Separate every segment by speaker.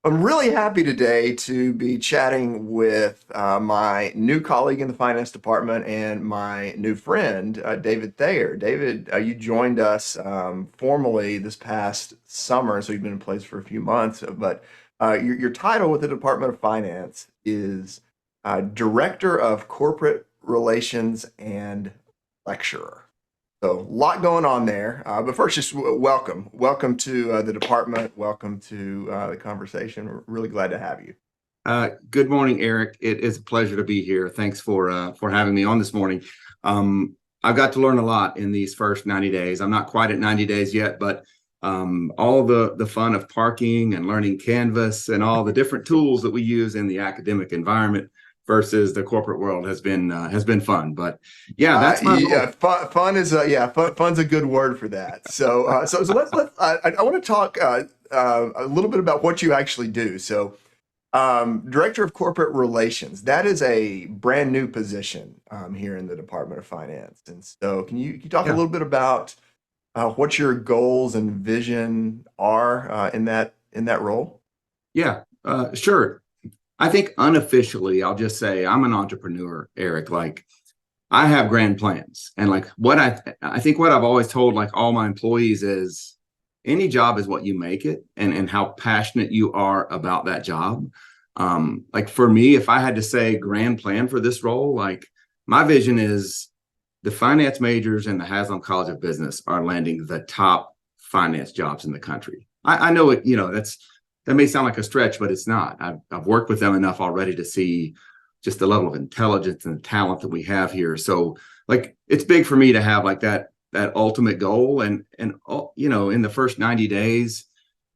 Speaker 1: I'm really happy today to be chatting with my new colleague in the finance department and my new friend, David Thayer. David, you joined us formally this past summer, so you've been in place for a few months. But your title with the Department of Finance is Director of Corporate Relations and Lecturer. So a lot going on there. But first, just welcome. Welcome to the department. Welcome to the conversation. We're really glad to have you.
Speaker 2: Good morning, Eric. It is a pleasure to be here. Thanks for having me on this morning. I've got to learn a lot in these first 90 days. I'm not quite at 90 days yet, but all the fun of parking and learning Canvas and all the different tools that we use in the academic environment versus the corporate world has been fun. But yeah, that's my role.
Speaker 1: Yeah, fun's a good word for that. So I want to talk a little bit about what you actually do. So Director of Corporate Relations, that is a brand new position here in the Department of Finance. And so can you talk a
Speaker 2: Yeah,
Speaker 1: little bit about what your goals and vision are in that role?
Speaker 2: yeah, sure. I think unofficially, I'll just say I'm an entrepreneur, Eric. Like I have grand plans. And like I think what I've always told like all my employees is any job is what you make it and how passionate you are about that job. Like for me, if I had to say grand plan for this role, like my vision is the finance majors in the Haslam College of Business are landing the top finance jobs in the country. I know it, that may sound like a stretch, but it's not. I've worked with them enough already to see just the level of intelligence and talent that we have here. So like it's big for me to have like that ultimate goal. And in the first 90 days,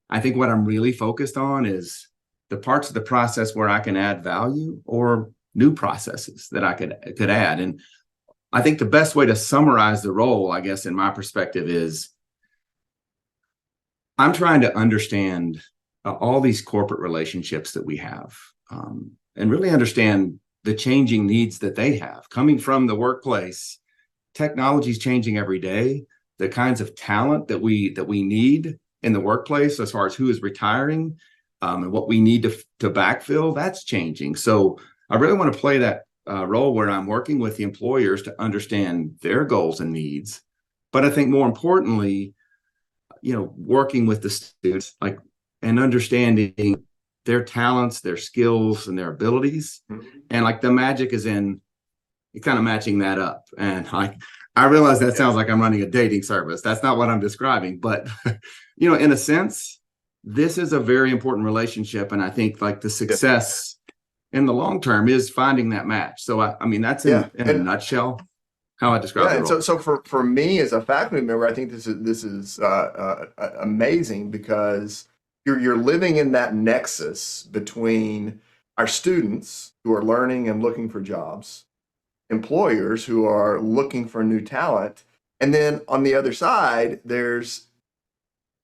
Speaker 2: I think what I'm really focused on is the parts of the process where I can add value or new processes that I could add. And I think the best way to summarize the role, I guess, in my perspective, is I'm trying to understand all these corporate relationships that we have, and really understand the changing needs that they have coming from the workplace. Technology is changing every day. The kinds of talent that we need in the workplace, as far as who is retiring, and what we need to backfill, that's changing. So I really want to play that role where I'm working with the employers to understand their goals and needs. But I think more importantly, working with the students, like, and understanding their talents, their skills, and their abilities. And like the magic is in kind of matching that up. And like, I realize that sounds like I'm running a dating service. That's not what I'm describing, but in a sense, this is a very important relationship. And I think like the success in the long term is finding that match. So I mean, that's in a nutshell how I describe
Speaker 1: Yeah,
Speaker 2: the
Speaker 1: and
Speaker 2: role.
Speaker 1: so for me as a faculty member, I think this is amazing because you're living in that nexus between our students who are learning and looking for jobs, employers who are looking for new talent, and then on the other side, there's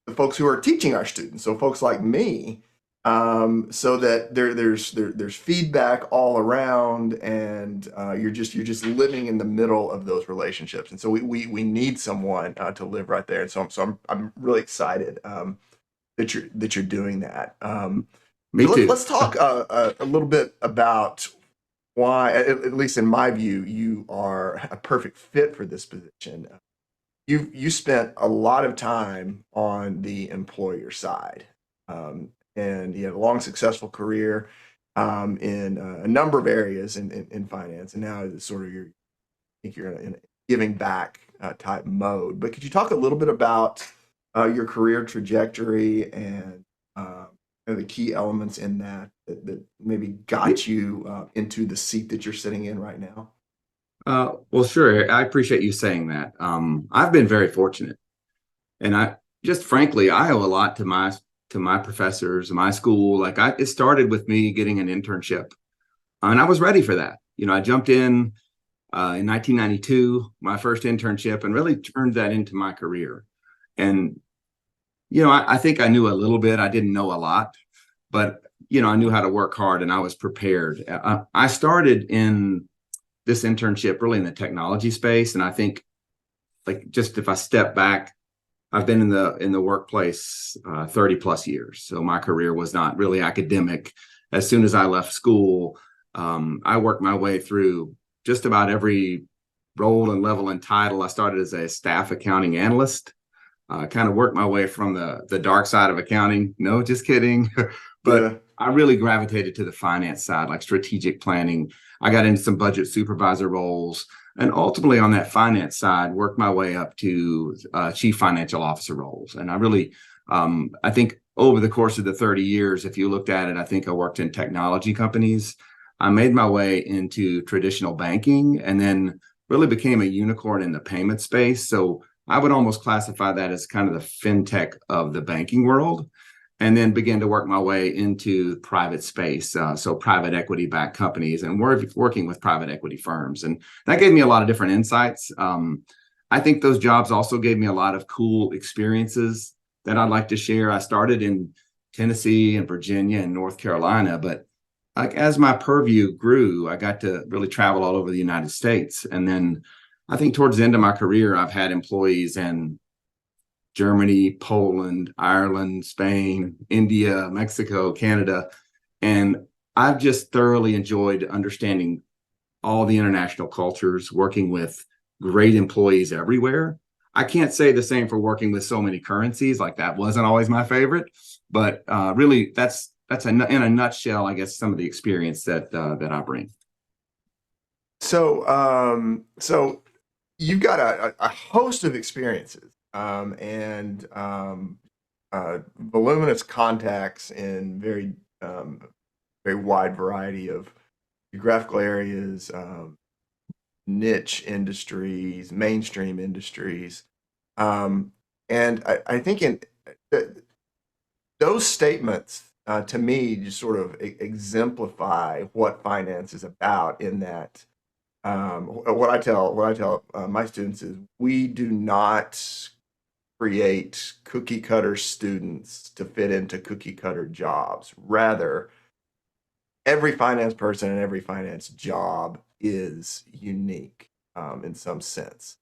Speaker 1: the folks who are teaching our students. So folks like me, so that there's feedback all around, and you're just living in the middle of those relationships. And so we need someone to live right there. And so I'm really excited that you're doing that.
Speaker 2: Me
Speaker 1: So
Speaker 2: too.
Speaker 1: let's talk a little bit about why, at least in my view, you are a perfect fit for this position. You spent a lot of time on the employer side, and you had a long, successful career in a number of areas in finance, and now it's sort of I think you're in a giving back type mode. But could you talk a little bit about your career trajectory and the key elements in that maybe got you into the seat that you're sitting in right now?
Speaker 2: Well, sure. I appreciate you saying that. I've been very fortunate, and I just frankly, I owe a lot to my professors, my school. Like it started with me getting an internship, and I was ready for that. I jumped in 1992, my first internship, and really turned that into my career. And I think I knew a little bit. I didn't know a lot, but I knew how to work hard, and I was prepared. I started in this internship really in the technology space. And I think like just if I step back I've been in the workplace 30 plus years. So my career was not really academic. As soon as I left school, I worked my way through just about every role and level and title. I started as a staff accounting analyst, kind of worked my way from the dark side of accounting. No, just kidding.
Speaker 1: Yeah.
Speaker 2: But I really gravitated to the finance side, like strategic planning. I got into some budget supervisor roles, and ultimately on that finance side, worked my way up to chief financial officer roles. And I really, I think over the course of the 30 years, if you looked at it, I think I worked in technology companies. I made my way into traditional banking and then really became a unicorn in the payment space. So I would almost classify that as kind of the fintech of the banking world, and then began to work my way into private space. So private equity backed companies and working with private equity firms. And that gave me a lot of different insights. I think those jobs also gave me a lot of cool experiences that I'd like to share. I started in Tennessee and Virginia and North Carolina, but like as my purview grew, I got to really travel all over the United States. And then I think towards the end of my career, I've had employees in Germany, Poland, Ireland, Spain, India, Mexico, Canada. And I've just thoroughly enjoyed understanding all the international cultures, working with great employees everywhere. I can't say the same for working with so many currencies. Like that wasn't always my favorite, but really that's in a nutshell, I guess, some of the experience that I bring.
Speaker 1: So you've got a host of experiences and voluminous contacts in very wide variety of geographical areas, niche industries, mainstream industries. And I think in those statements to me just sort of exemplify what finance is about in that what I tell my students is we do not create cookie cutter students to fit into cookie cutter jobs. Rather, every finance person and every finance job is unique in some sense.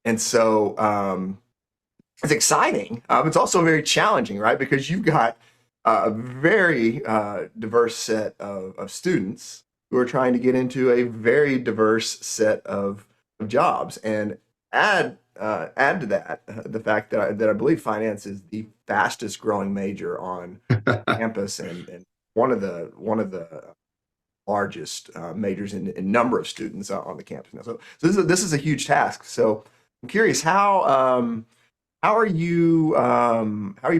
Speaker 1: And so it's exciting. It's also very challenging, right? Because you've got a very diverse set of students who are trying to get into a very diverse set of jobs. And add to that the fact that I believe finance is the fastest growing major on campus and one of the largest majors in number of students on the campus now. So this is a huge task. So I'm curious how are you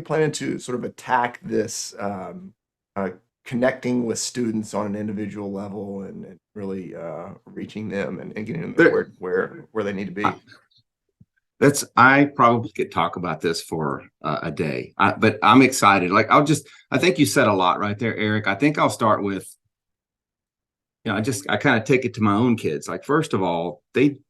Speaker 1: planning to sort of attack this connecting with students on an individual level and really reaching them and getting them where they need to be?
Speaker 2: I probably could talk about this for a day, but I'm excited. Like I think you said a lot right there, Eric. I think I'll start with, I kind of take it to my own kids. Like, first of all, they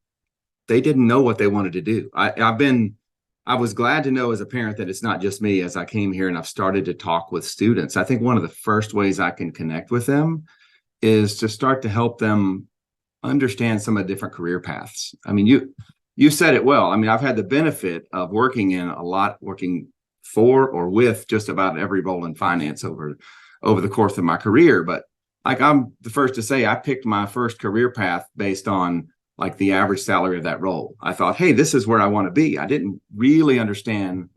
Speaker 2: didn't know what they wanted to do. I was glad to know as a parent that it's not just me as I came here and I've started to talk with students. I think one of the first ways I can connect with them is to start to help them understand some of the different career paths. I mean, you said it well. I mean, I've had the benefit of working for or with just about every role in finance over the course of my career. But like, I'm the first to say I picked my first career path based on like the average salary of that role. I thought, hey, this is where I want to be. I didn't really understand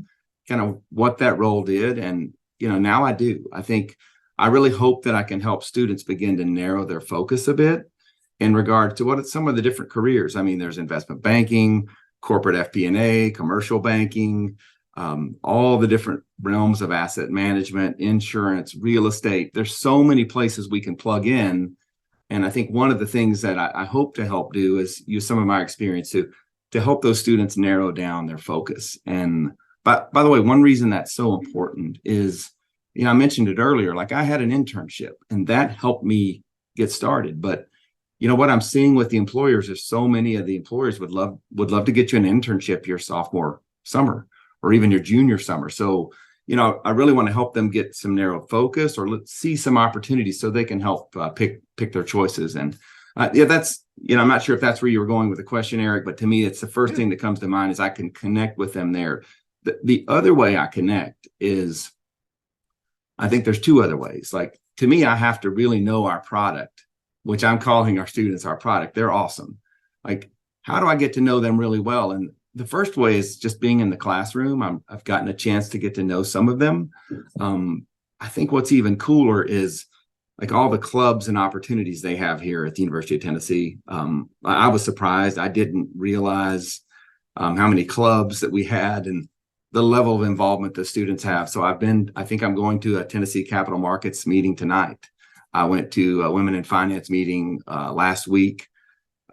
Speaker 2: kind of what that role did. And, now I do. I really hope that I can help students begin to narrow their focus a bit in regard to what some of the different careers. I mean, there's investment banking, corporate FP&A, commercial banking, all the different realms of asset management, insurance, real estate. There's so many places we can plug in. And I think one of the things that I hope to help do is use some of my experience to help those students narrow down their focus. And by the way, one reason that's so important is, I mentioned it earlier, like I had an internship and that helped me get started. But what I'm seeing with the employers is so many of the employers would love to get you an internship your sophomore summer or even your junior summer. So I really want to help them get some narrow focus or let's see some opportunities so they can help pick their choices. And that's, I'm not sure if that's where you were going with the question, Eric, but to me, it's the first thing that comes to mind is I can connect with them there The other way I connect is, I think there's two other ways. Like, to me, I have to really know our product, which I'm calling our students our product. They're awesome. Like, how do I get to know them really well? And the first way is just being in the classroom. I've gotten a chance to get to know some of them. I think what's even cooler is like all the clubs and opportunities they have here at the University of Tennessee. I was surprised. I didn't realize how many clubs that we had and the level of involvement the students have. So I think I'm going to a Tennessee Capital Markets meeting tonight. I went to a Women in Finance meeting last week.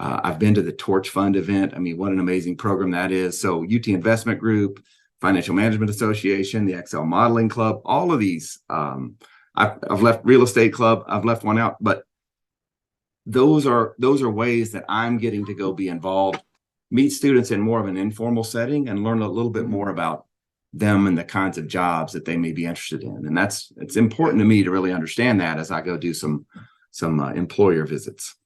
Speaker 2: I've been to the Torch Fund event. I mean, what an amazing program that is. So UT Investment Group, Financial Management Association, the Excel Modeling Club, all of these. I've left Real Estate Club. I've left one out, but those are ways that I'm getting to go be involved, meet students in more of an informal setting, and learn a little bit more about them and the kinds of jobs that they may be interested in. And it's important to me to really understand that as I go do some employer visits.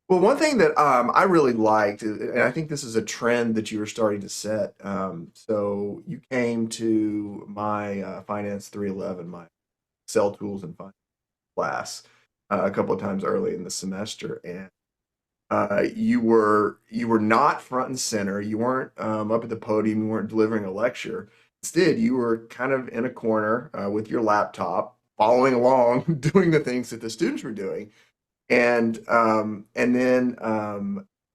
Speaker 1: Well, one thing that I really liked, and I think this is a trend that you were starting to set. So you came to my Finance 311, my Excel tools and finance class, a couple of times early in the semester, and you were not front and center. You weren't up at the podium. You weren't delivering a lecture. Instead, you were kind of in a corner with your laptop, following along, doing the things that the students were doing. And then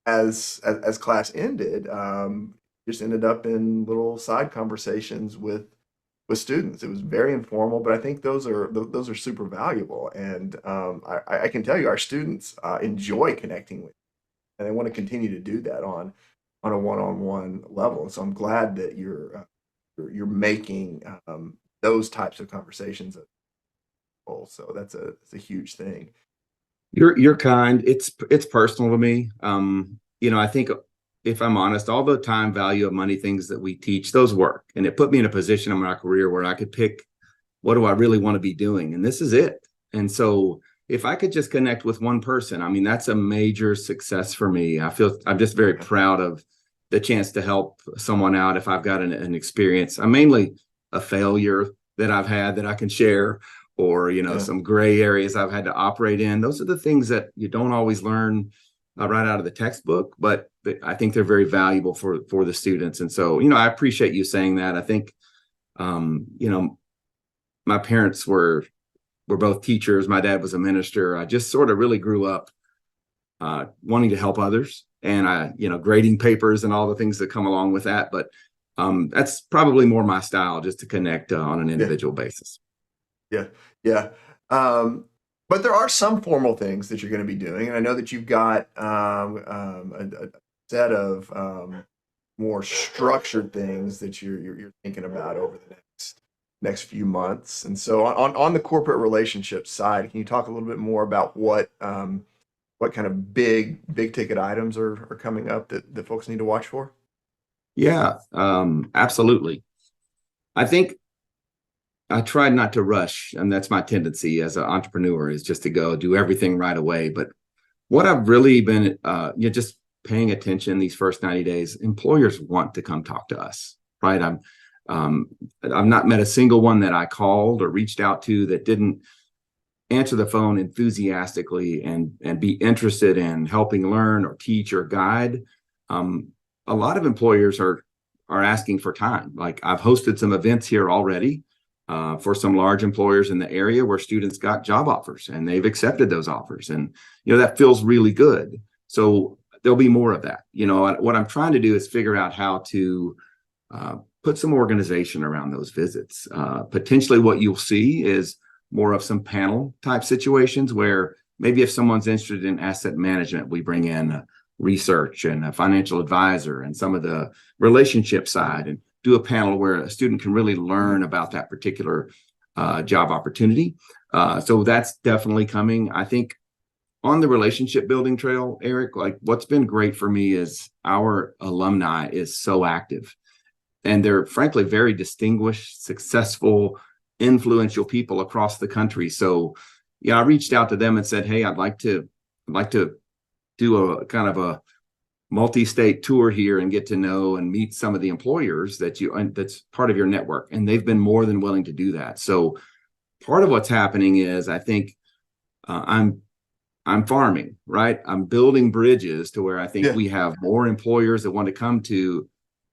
Speaker 1: as class ended, just ended up in little side conversations with students. It was very informal, but I think those are super valuable. And I can tell you, our students enjoy connecting with you, and they want to continue to do that on a one-on-one level. And so I'm glad that you're making those types of conversations available. So that's a huge thing.
Speaker 2: You're kind. It's personal to me. I think, if I'm honest, all the time value of money things that we teach, those work. And it put me in a position in my career where I could pick, what do I really want to be doing? And this is it. And so if I could just connect with one person, I mean, that's a major success for me. I'm just very proud of the chance to help someone out. If I've got an experience, I'm mainly a failure that I've had that I can share, or, some gray areas I've had to operate in. Those are the things that you don't always learn right out of the textbook, but I think they're very valuable for the students. And so, I appreciate you saying that. I think, my parents were both teachers. My dad was a minister. I just sort of really grew up wanting to help others, and grading papers and all the things that come along with that. But that's probably more my style, just to connect on an individual basis.
Speaker 1: Yeah. But there are some formal things that you're going to be doing, and I know that you've got a set of more structured things that you're thinking about over the next few months. And so on the corporate relationship side, can you talk a little bit more about what kind of big ticket items are coming up that folks need to watch for?
Speaker 2: Yeah, absolutely. I think I tried not to rush, and that's my tendency as an entrepreneur, is just to go do everything right away. But what I've really been just paying attention these first 90 days, employers want to come talk to us, right? I've not met a single one that I called or reached out to that didn't answer the phone enthusiastically and be interested in helping learn or teach or guide. A lot of employers are asking for time. Like, I've hosted some events here already for some large employers in the area where students got job offers and they've accepted those offers. And, that feels really good. So there'll be more of that. What I'm trying to do is figure out how to put some organization around those visits. Potentially what you'll see is more of some panel type situations where maybe if someone's interested in asset management, we bring in research and a financial advisor and some of the relationship side, and do a panel where a student can really learn about that particular job opportunity. So that's definitely coming. I think on the relationship building trail, Eric, like, what's been great for me is our alumni is so active, and they're frankly very distinguished, successful, influential people across the country. So, I reached out to them and said, hey, I'd like to do a kind of multi-state tour here and get to know and meet some of the employers that's part of your network. And they've been more than willing to do that. So part of what's happening is I think I'm farming, right? I'm building bridges to where I think
Speaker 1: Yeah.
Speaker 2: we have more employers that want to come to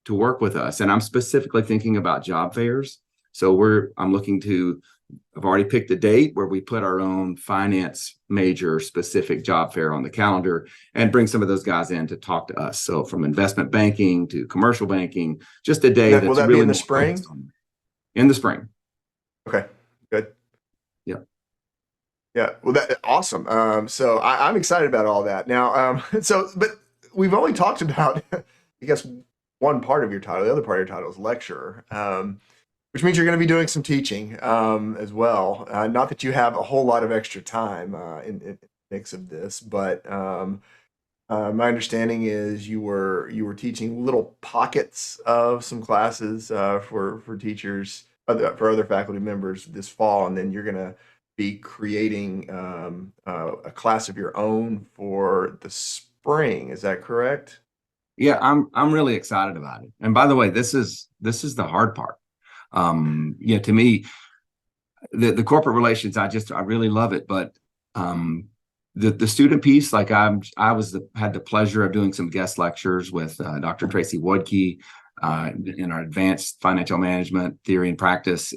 Speaker 2: work with us. And I'm specifically thinking about job fairs. So I've already picked a date where we put our own finance major specific job fair on the calendar and bring some of those guys in to talk to us. So from investment banking to commercial banking, just a day
Speaker 1: Will
Speaker 2: that's
Speaker 1: that be
Speaker 2: really
Speaker 1: in the
Speaker 2: more focused
Speaker 1: spring?
Speaker 2: on in the spring.
Speaker 1: Okay, good.
Speaker 2: Yeah.
Speaker 1: Yeah, well, that awesome. So I'm excited about all that now. But we've only talked about, I guess, one part of your title. The other part of your title is lecturer, which means you're going to be doing some teaching as well. Not that you have a whole lot of extra time in the mix of this, but my understanding is you were teaching little pockets of some classes for teachers, for other faculty members this fall, and then you're going to be creating a class of your own for the spring. Is that correct?
Speaker 2: Yeah, I'm really excited about it. And by the way, this is the hard part. To me, the corporate relations, I really love it. But the student piece, like had the pleasure of doing some guest lectures with Dr. Tracy Wodke in our advanced financial management theory and practice.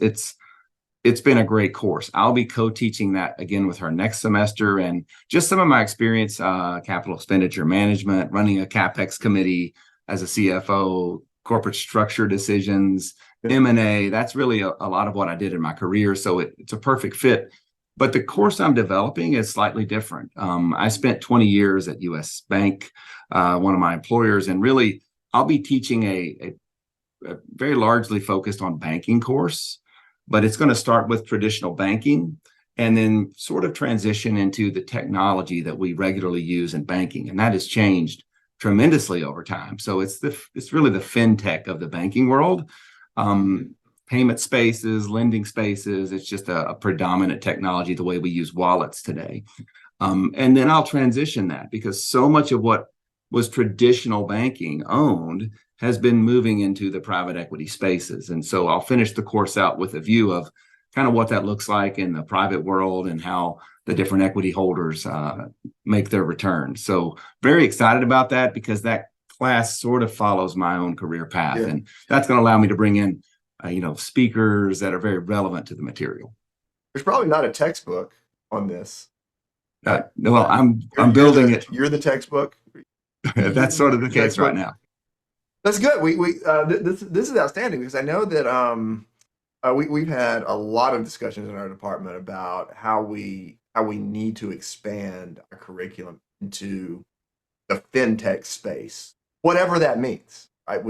Speaker 2: It's been a great course. I'll be co-teaching that again with her next semester, and just some of my experience, capital expenditure management, running a CapEx committee as a CFO, corporate structure decisions, M&A. That's really a lot of what I did in my career. So it's a perfect fit. But the course I'm developing is slightly different. I spent 20 years at US Bank, one of my employers, and really I'll be teaching a very largely focused on banking course, but it's going to start with traditional banking and then sort of transition into the technology that we regularly use in banking. And that has changed tremendously over time. So it's really the fintech of the banking world. Payment spaces, lending spaces, it's just a predominant technology, the way we use wallets today. And then I'll transition that because so much of what was traditional banking owned has been moving into the private equity spaces. And so I'll finish the course out with a view of kind of what that looks like in the private world and how the different equity holders make their returns. So very excited about that because that class sort of follows my own career path.
Speaker 1: Yeah.
Speaker 2: And that's going to allow me to bring in, speakers that are very relevant to the material.
Speaker 1: There's probably not a textbook on this.
Speaker 2: Well, I'm building it.
Speaker 1: You're the textbook.
Speaker 2: That's sort of the case right now.
Speaker 1: That's good. This is outstanding because I know that we've had a lot of discussions in our department about how we need to expand our curriculum into the fintech space, whatever that means. Right?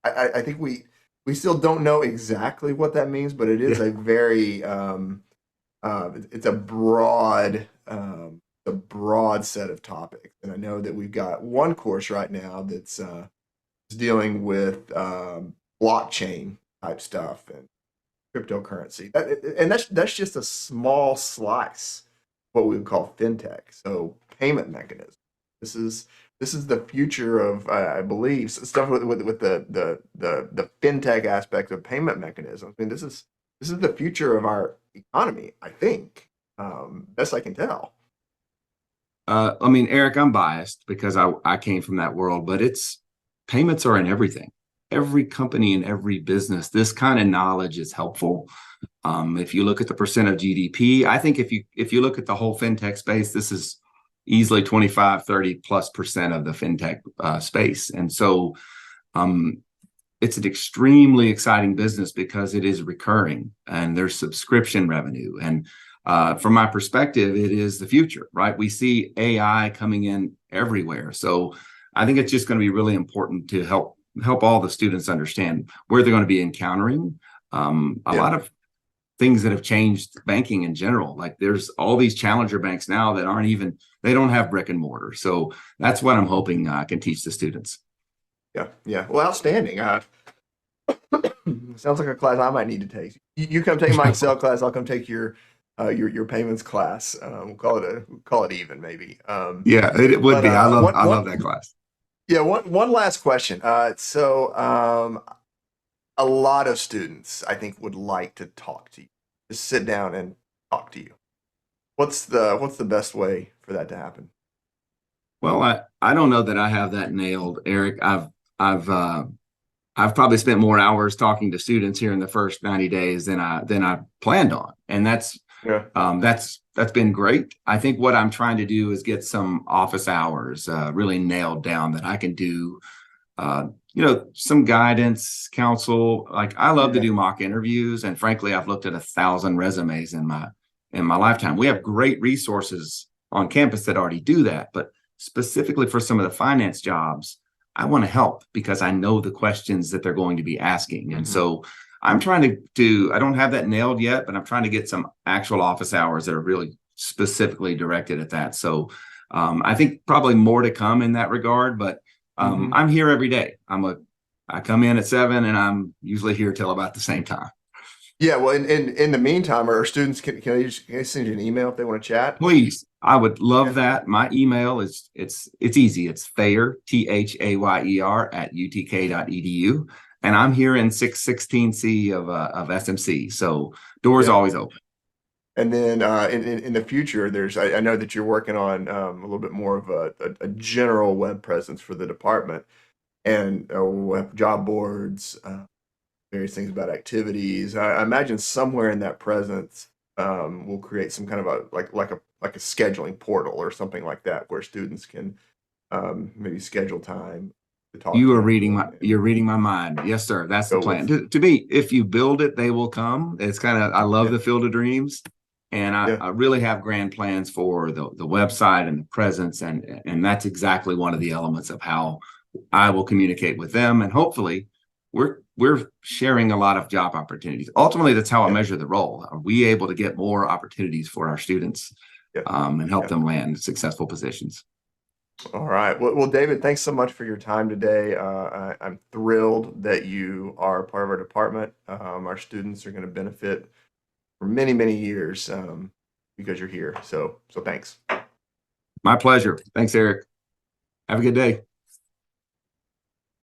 Speaker 1: I think we still don't know exactly what that means, but it is a very it's a broad set of topics. And I know that we've got one course right now that's dealing with blockchain type stuff and cryptocurrency. And that's just a small slice of what we would call fintech. So payment mechanisms. This is the future of I believe stuff with the fintech aspect of payment mechanisms. I mean, this is the future of our economy. I think best I can tell.
Speaker 2: Eric, I'm biased because I came from that world, but payments are in everything. Every company and every business, this kind of knowledge is helpful. If you look at the percent of GDP, I think if you look at the whole fintech space, this is easily 25, 30+% of the fintech space. And so it's an extremely exciting business because it is recurring and there's subscription revenue. And from my perspective, it is the future, right? We see AI coming in everywhere. So I think it's just going to be really important to help all the students understand where they're going to be encountering a lot of things that have changed banking in general. Like there's all these challenger banks now that they don't have brick and mortar. So that's what I'm hoping I can teach the students.
Speaker 1: Yeah. Well, outstanding. Sounds like a class I might need to take. You come take my Excel class. I'll come take your payments class. We'll call it even maybe.
Speaker 2: Yeah, it would be. I love that class.
Speaker 1: Yeah, one last question. A lot of students, I think, would like to talk to you, just sit down and talk to you. What's the best way for that to happen?
Speaker 2: Well, I don't know that I have that nailed, Eric. I've I've probably spent more hours talking to students here in the first 90 days than I planned on. And
Speaker 1: Yeah.
Speaker 2: that's been great. I think what I'm trying to do is get some office hours really nailed down that I can do some guidance, counsel. Like I love to
Speaker 1: Yeah.
Speaker 2: do mock interviews, and frankly, I've looked at 1,000 resumes in my lifetime. We have great resources on campus that already do that, but specifically for some of the finance jobs, I want to help because I know the questions that they're going to be asking, and
Speaker 1: Hmm.
Speaker 2: so I'm trying to do. I don't have that nailed yet, but I'm trying to get some actual office hours that are really specifically directed at that. So I think probably more to come in that regard, but
Speaker 1: Hmm.
Speaker 2: I'm here every day. I come in at 7 and I'm usually here till about the same time.
Speaker 1: Yeah. Well, in the meantime, our students can they send you an email if they want to chat?
Speaker 2: Please, I would love
Speaker 1: Yeah.
Speaker 2: that. My email is it's easy. It's Thayer, Thayer at utk.edu. And I'm here in 616C of SMC. So doors
Speaker 1: Yeah.
Speaker 2: always open.
Speaker 1: And then in the future, I know that you're working on a little bit more of a general web presence for the department and web job boards, various things about activities. I imagine somewhere in that presence, we'll create some kind of a like a scheduling portal or something like that where students can maybe schedule time to talk to you
Speaker 2: You're reading my mind. Yes, sir. That's the
Speaker 1: go
Speaker 2: plan.
Speaker 1: with.
Speaker 2: To me, if you build it, they will come. It's kind of I love
Speaker 1: Yeah.
Speaker 2: the field of dreams. And
Speaker 1: Yeah.
Speaker 2: I really have grand plans for the website and the presence. And that's exactly one of the elements of how I will communicate with them. And hopefully we're sharing a lot of job opportunities. Ultimately, that's how I
Speaker 1: Yeah.
Speaker 2: measure the role. Are we able to get more opportunities for our students
Speaker 1: Yeah.
Speaker 2: and help
Speaker 1: Yeah.
Speaker 2: them land successful positions?
Speaker 1: All right. Well, David, thanks so much for your time today. I'm thrilled that you are part of our department. Our students are going to benefit for many, many years because you're here. So thanks.
Speaker 2: My pleasure. Thanks, Eric. Have a good day.